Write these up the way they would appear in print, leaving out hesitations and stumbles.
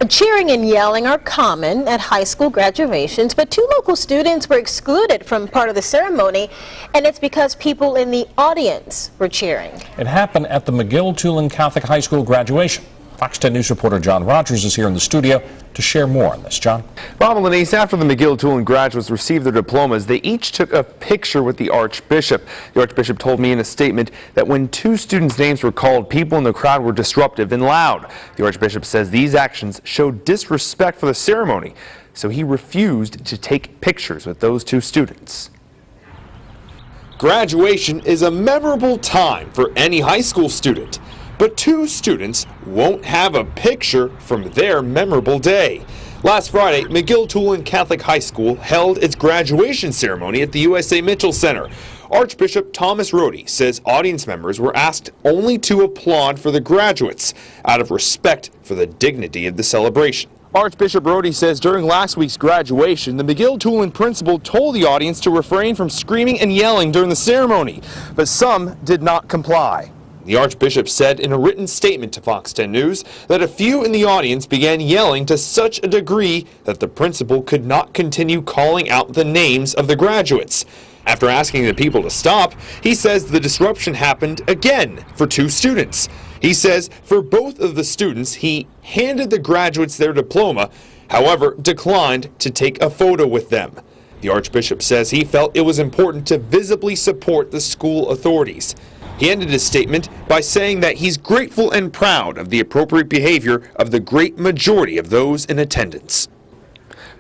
Cheering and yelling are common at high school graduations, but 2 local students were excluded from part of the ceremony, and it's because people in the audience were cheering. It happened at the McGill Toolen Catholic High School graduation. Fox 10 News reporter John Rogers is here in the studio to share more on this. John? Bob and Lenise, after the McGill Toolen graduates received their diplomas, they each took a picture with the Archbishop. The Archbishop told me in a statement that when 2 students' names were called, people in the crowd were disruptive and loud. The Archbishop says these actions showed disrespect for the ceremony, so he refused to take pictures with those 2 students. Graduation is a memorable time for any high school student, but 2 students won't have a picture from their memorable day. Last Friday, McGill Toolen Catholic High School held its graduation ceremony at the USA Mitchell Center. Archbishop Thomas Rohde says audience members were asked only to applaud for the graduates out of respect for the dignity of the celebration. Archbishop Rohde says during last week's graduation, the McGill Toolen principal told the audience to refrain from screaming and yelling during the ceremony, but some did not comply. The Archbishop said in a written statement to Fox 10 News that a few in the audience began yelling to such a degree that the principal could not continue calling out the names of the graduates. After asking the people to stop, he says the disruption happened again for 2 students. He says for both of the students, he handed the graduates their diploma, however, declined to take a photo with them. The Archbishop says he felt it was important to visibly support the school authorities. He ended his statement by saying that he's grateful and proud of the appropriate behavior of the great majority of those in attendance.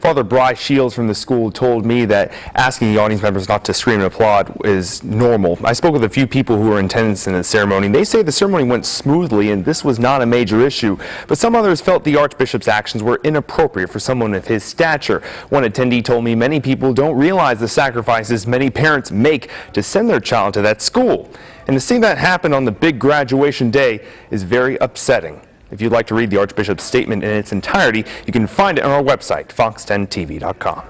Father Bry Shields from the school told me that asking the audience members not to scream and applaud is normal. I spoke with a few people who were in attendance in the ceremony. They say the ceremony went smoothly and this was not a major issue, but some others felt the Archbishop's actions were inappropriate for someone of his stature. One attendee told me many people don't realize the sacrifices many parents make to send their child to that school. And to see that happen on the big graduation day is very upsetting. If you'd like to read the Archbishop's statement in its entirety, you can find it on our website, fox10tv.com.